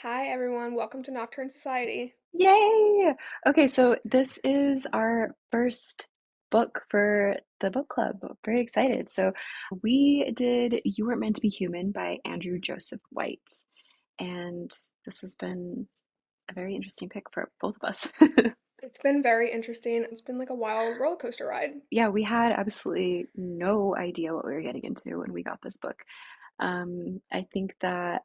Hi everyone, welcome to Nocturne Society. Yay! Okay, so this is our first book for the book club. Very excited. So we did You Weren't Meant to Be Human by Andrew Joseph White. And this has been a very interesting pick for both of us. It's been very interesting. It's been like a wild roller coaster ride. Yeah, we had absolutely no idea what we were getting into when we got this book. I think that,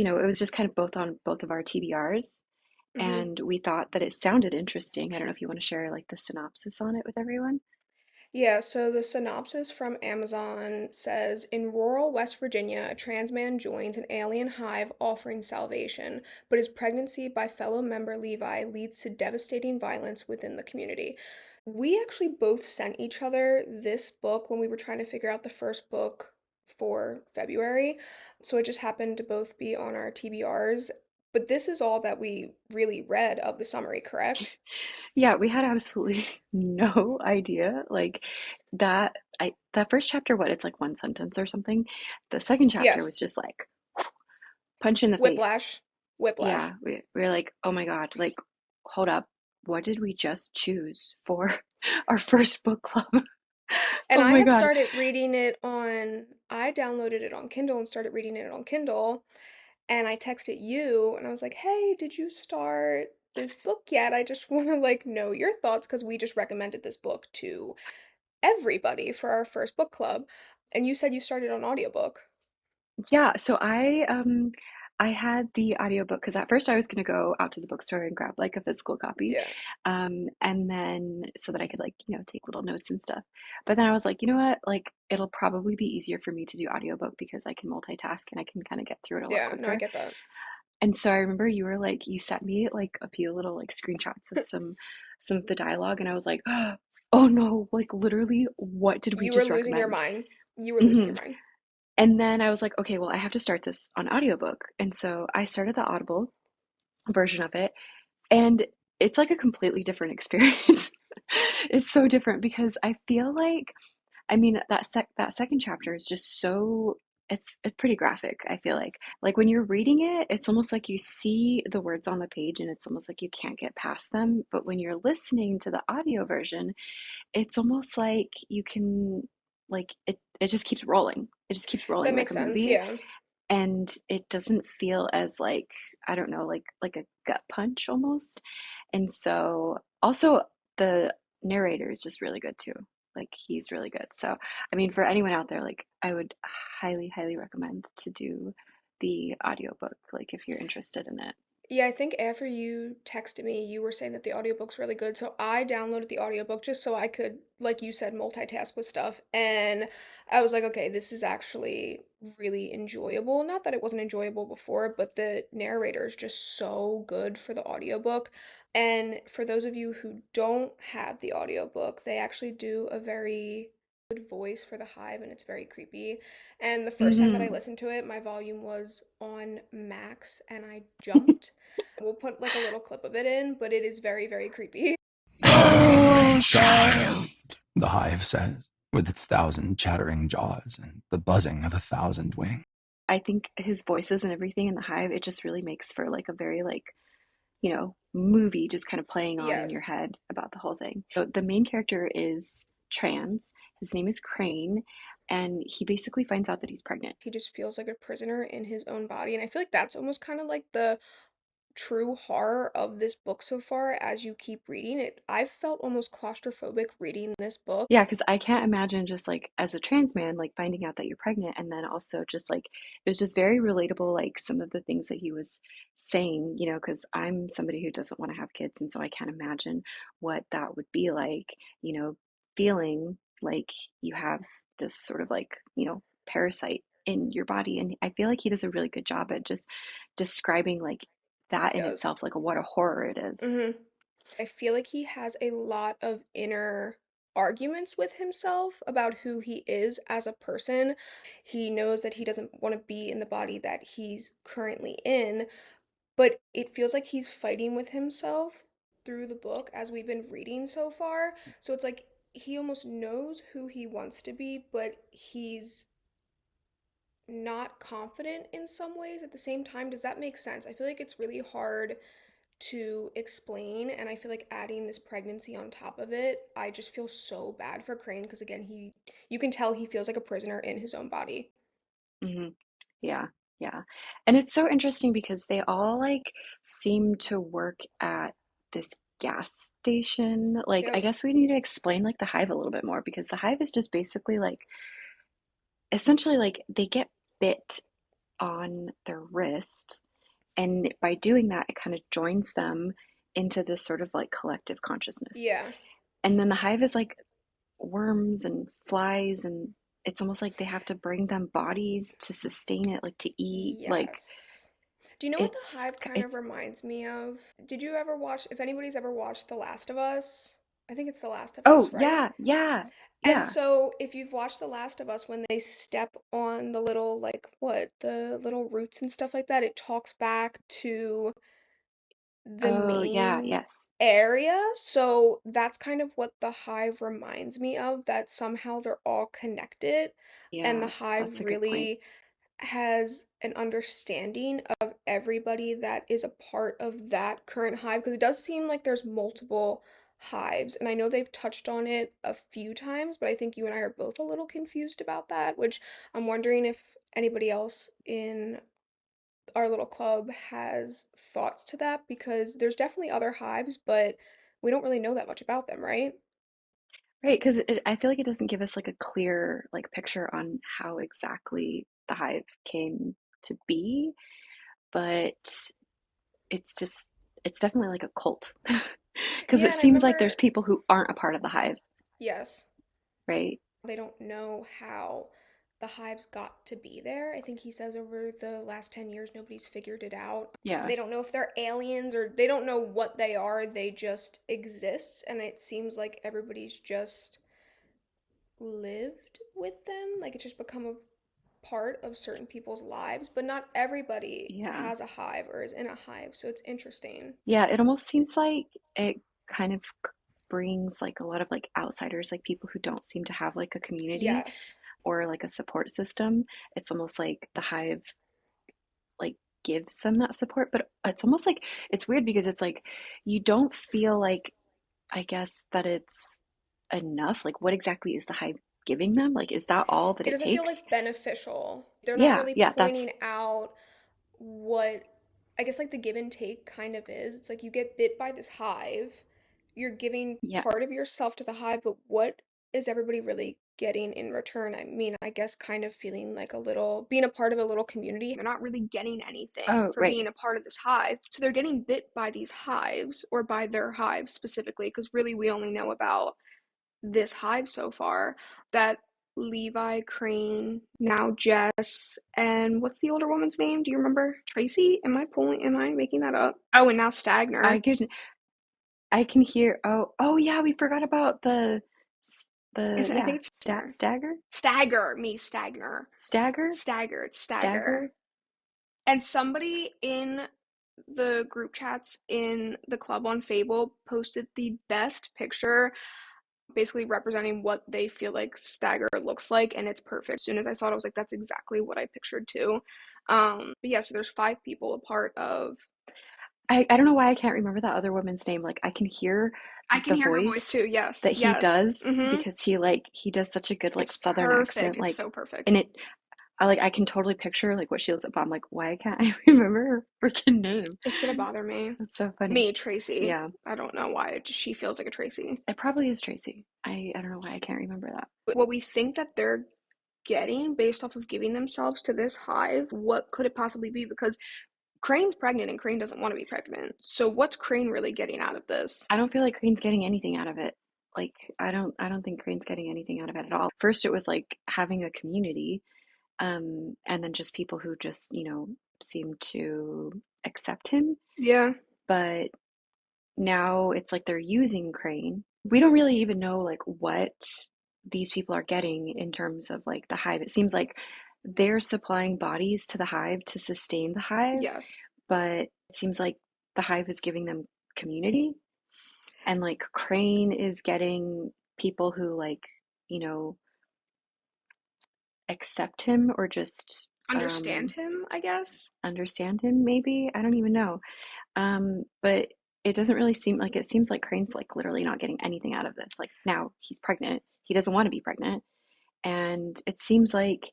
it was just kind of both on both of our TBRs. hmm And we thought that it sounded interesting. I don't know if you want to share like the synopsis on it with everyone. Yeah, so the synopsis from Amazon says in rural West Virginia, a trans man joins an alien hive offering salvation, but his pregnancy by fellow member Levi leads to devastating violence within the community. We actually both sent each other this book when we were trying to figure out the first book for February. So it just happened to both be on our TBRs. But this is all that we really read of the summary, correct? Yeah, we had absolutely no idea. Like that first chapter, what, it's like one sentence or something. The second chapter Yes. was just like punch in the face. Whiplash. Whiplash. Yeah, we were like, oh my God, like hold up. What did we just choose for our first book club? And Oh I my had God. started reading it on, I downloaded it on Kindle and started reading it on Kindle. And I texted you and I was like, hey, did you start this book yet? I just want to like know your thoughts because we just recommended this book to everybody for our first book club. And you said you started on audiobook. Yeah, so I had the audiobook because at first I was gonna go out to the bookstore and grab like a physical copy. Yeah. And then so that I could like, take little notes and stuff. But then I was like, you know what? Like it'll probably be easier for me to do audiobook because I can multitask and I can kind of get through it a lot Yeah, no, I quicker. get that. And so I remember you were like you sent me like a few little like screenshots of some of the dialogue and I was like, oh no, like literally what did we You were just losing your recommend? mind. You were losing hmm your mind. And then I was like, okay, well, I have to start this on audiobook. And so I started the Audible version of it, and it's like a completely different experience. It's so different because I feel like, I mean, that second chapter is just so it's pretty graphic, I feel like. Like when you're reading it, it's almost like you see the words on the page and it's almost like you can't get past them. But when you're listening to the audio version, it's almost like you can like it just keeps rolling. It just keeps rolling That like makes a sense. movie Yeah. and it doesn't feel as like I don't know like a gut punch almost. And so also the narrator is just really good too. Like he's really good. So I mean for anyone out there like I would highly recommend to do the audiobook like if you're interested in it. Yeah, I think after you texted me, you were saying that the audiobook's really good. So I downloaded the audiobook just so I could, like you said, multitask with stuff. And I was like, okay, this is actually really enjoyable. Not that it wasn't enjoyable before, but the narrator is just so good for the audiobook. And for those of you who don't have the audiobook, they actually do a very good voice for the Hive and it's very creepy. And the first time that I hmm listened to it, my volume was on max and I jumped. We'll put like a little clip of it in, but it is very, very creepy. Go, child, the hive says, with its thousand chattering jaws and the buzzing of 1,000 wings. I think his voices and everything in the Hive it just really makes for like a very like movie just kind of playing on in Yes. your head about the whole thing. So the main character is trans. His name is Crane, and he basically finds out that he's pregnant. He just feels like a prisoner in his own body. And I feel like that's almost kind of like the true horror of this book so far as you keep reading it. I've felt almost claustrophobic reading this book. Yeah, because I can't imagine just like as a trans man, like finding out that you're pregnant, and then also just like it was just very relatable, like some of the things that he was saying, because I'm somebody who doesn't want to have kids, and so I can't imagine what that would be like, feeling like you have this sort of like, parasite in your body. And I feel like he does a really good job at just describing like that He in does. itself, like what a horror it is. hmm I feel like he has a lot of inner arguments with himself about who he is as a person. He knows that he doesn't want to be in the body that he's currently in, but it feels like he's fighting with himself through the book as we've been reading so far. So it's like he almost knows who he wants to be, but he's not confident in some ways. At the same time, does that make sense? I feel like it's really hard to explain, and I feel like adding this pregnancy on top of it, I just feel so bad for Crane because again, you can tell he feels like a prisoner in his own body. Hmm. Yeah, yeah. And it's so interesting because they all like seem to work at this gas station. Like, I Yep. guess we need to explain like the hive a little bit more because the hive is just basically like essentially like they get bit on their wrist, and by doing that, it kind of joins them into this sort of like collective consciousness. Yeah. And then the hive is like worms and flies, and it's almost like they have to bring them bodies to sustain it, like to eat. Like Yes. Do you know what the it's Hive kind of it's reminds me of? Did you ever watch, if anybody's ever watched The Last of Us? I think it's The Last of oh Us, right? yeah, yeah, And yeah. so, if you've watched The Last of Us, when they step on the little, like, what, the little roots and stuff like that, it talks back to the Oh yeah, main yes. area. So, that's kind of what the Hive reminds me of, that somehow they're all connected. And the Yeah, that's Hive a good point. really has an understanding of everybody that is a part of that current hive because it does seem like there's multiple hives, and I know they've touched on it a few times, but I think you and I are both a little confused about that, which I'm wondering if anybody else in our little club has thoughts to that because there's definitely other hives, but we don't really know that much about them, right? Right, because I feel like it doesn't give us like a clear like picture on how exactly the hive came to be, but it's just it's definitely like a cult. Because Yeah, it and I seems like there's remember, people who aren't a part of the hive, yes, right? they don't know how the hives got to be there. I think he says over the last 10 years, nobody's figured it out. Yeah. They don't know if they're aliens or they don't know what they are. They just exist. And it seems like everybody's just lived with them. Like it's just become a part of certain people's lives. But not everybody Yeah. has a hive or is in a hive. So it's interesting. Yeah, it almost seems like it kind of brings like a lot of like outsiders, like people who don't seem to have like a community Yes. or like a support system. It's almost like the hive like gives them that support, but it's almost like it's weird because it's like you don't feel like I guess that it's enough. Like what exactly is the hive giving them? Like is that all that It it doesn't feel takes? like beneficial. They're not Yeah, really yeah, pointing that's out what I guess like the give and take kind of is. It's like you get bit by this hive, you're giving yeah. part of yourself to the hive, but what is everybody really getting in return? I mean, I guess kind of feeling like a little, being a part of a little community. They're not really getting anything Oh, for right. being a part of this hive. So they're getting bit by these hives or by their hives specifically, because really we only know about this hive so far that Levi, Crane, now Jess, and what's the older woman's name? Do you remember? Tracy? Am I making that up? Oh, and now Stagner. I could I can hear. Oh, oh yeah, we forgot about the I think yeah, it's Stagner. Stagger? Stagner. Stagger? Stagger, it's Stagger. Stagger? And somebody in the group chats in the club on Fable posted the best picture basically representing what they feel like Stagger looks like, and it's perfect. As soon as I saw it, I was like, that's exactly what I pictured too. But yeah, so there's five people a part of. I don't know why I can't remember that other woman's name. Like I can hear I can the hear her voice voice too. Yes, that he yes. does because he like he does such a good like It's southern perfect. accent It's like so perfect. and it I like I can totally picture like what she looks like, but I'm like, why can't I remember her freaking name? It's gonna bother me. That's so funny. Me, Tracy. Yeah, I don't know why. She feels like a Tracy. it probably is Tracy. I don't know why I can't remember that. What we think that they're getting based off of giving themselves to this hive, what could it possibly be? Because Crane's pregnant and Crane doesn't want to be pregnant. So what's Crane really getting out of this? I don't feel like Crane's getting anything out of it. Like I don't think Crane's getting anything out of it at all. First it was like having a community, and then just people who just, seem to accept him. Yeah. But now it's like they're using Crane. We don't really even know like what these people are getting in terms of like the hive. It seems like they're supplying bodies to the hive to sustain the hive, Yes. but it seems like the hive is giving them community, and like Crane is getting people who like, you know, accept him or just Understand him, I guess. understand him, maybe. I don't even know. But it doesn't really seem like it seems like Crane's like literally not getting anything out of this. Like now he's pregnant. He doesn't want to be pregnant. And it seems like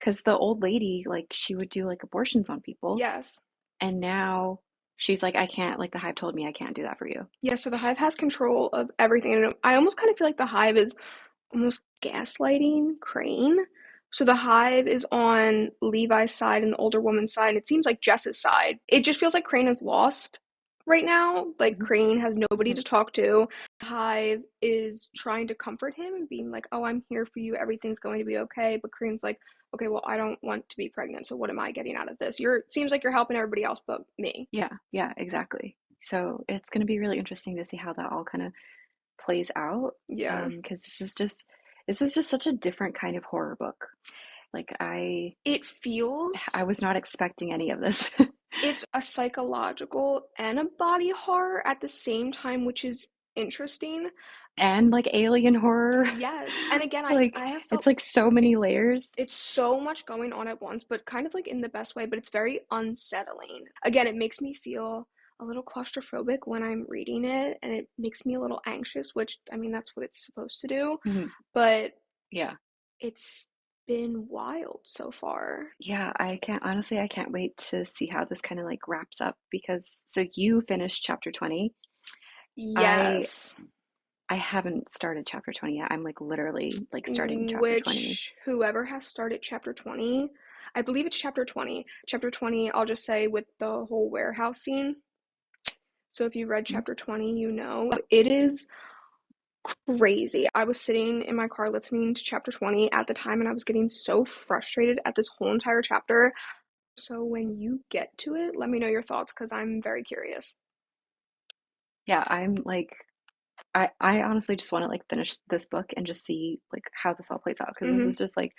because the old lady, like she would do like abortions on people, Yes. and now she's like, I can't, like the Hive told me I can't do that for you. Yeah, so the Hive has control of everything. And I almost kind of feel like the Hive is almost gaslighting Crane. So the Hive is on Levi's side and the older woman's side. And it seems like Jess's side. It just feels like Crane is lost right now. Like Mhm, Crane has nobody mhm. to talk to. The Hive is trying to comfort him and being like, "Oh, I'm here for you. Everything's going to be okay." But Crane's like, "Okay, well, I don't want to be pregnant. So what am I getting out of this? Seems like you're helping everybody else but me." Yeah, yeah, exactly. So it's going to be really interesting to see how that all kind of plays out. Yeah. Because this is just such a different kind of horror book. Like It feels I was not expecting any of this. it's a psychological and a body horror at the same time, which is interesting. And like alien horror. Yes. And again, Like I have it's felt like so many layers. it's so much going on at once, but kind of like in the best way, but it's very unsettling. Again, it makes me feel a little claustrophobic when I'm reading it, and it makes me a little anxious, which I mean, that's what it's supposed to do, Mhm. but Yeah. it's been wild so far. Yeah, I can't honestly, I can't wait to see how this kind of like wraps up because so you finished chapter 20. I Yes. I haven't started chapter 20 yet. I'm like literally like starting chapter 20. Which whoever has started chapter 20, I believe it's chapter 20. Chapter 20, I'll just say with the whole warehouse scene. So if you read Mhm. chapter 20, you know it is crazy. I was sitting in my car listening to chapter 20 at the time and I was getting so frustrated at this whole entire chapter. So when you get to it, let me know your thoughts because I'm very curious. Yeah, I'm like I honestly just want to like finish this book and just see like how this all plays out because this Hmm. is just like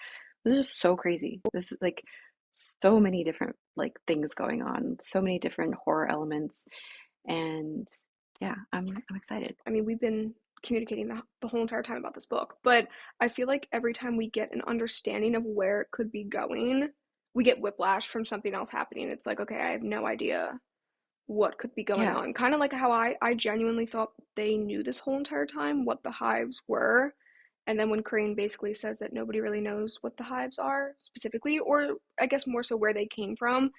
this is so crazy. This is like so many different like things going on, so many different horror elements, and yeah, I'm excited. I mean, we've been communicating the whole entire time about this book, but I feel like every time we get an understanding of where it could be going, we get whiplash from something else happening. It's like, okay, I have no idea what could be going Yeah, on. Kind of like how I genuinely thought they knew this whole entire time what the hives were. And then when Crane basically says that nobody really knows what the hives are specifically, or I guess more so where they came from,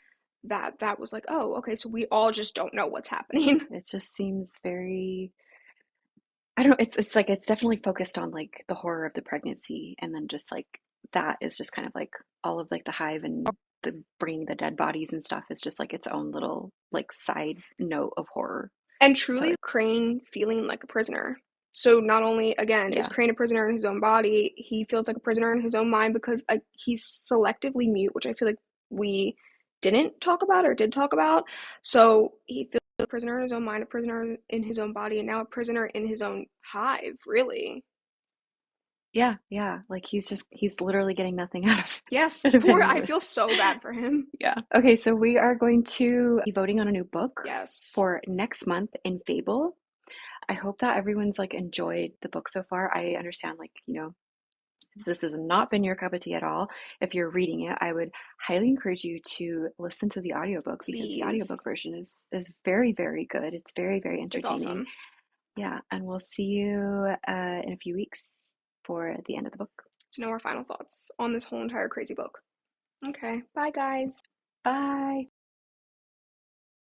that was like, oh, okay, so we all just don't know what's happening. it just seems very I don't know, it's like it's definitely focused on like the horror of the pregnancy and then just like that is just kind of like all of like the hive and the bringing the dead bodies and stuff is just like its own little like side note of horror. And So truly, Crane feeling like a prisoner. So not only, again, is yeah. Crane a prisoner in his own body, he feels like a prisoner in his own mind because he's selectively mute, which I feel like we didn't talk about or did talk about. So he feels a prisoner in his own mind, a prisoner in his own body, and now a prisoner in his own hive, really. Yeah, yeah. Like he's literally getting nothing out of Yes, out of poor, any of I this. feel so bad for him. Yeah. Okay, so we are going to be voting on a new book Yes, for next month in Fable. I hope that everyone's like enjoyed the book so far. I understand like, you know, this has not been your cup of tea at all. If you're reading it, I would highly encourage you to listen to the audiobook because the audiobook please. version is very, very good. It's very, very It's entertaining. awesome. Yeah, and we'll see you in a few weeks for the end of the book. To know our final thoughts on this whole entire crazy book. Okay, bye guys. Bye.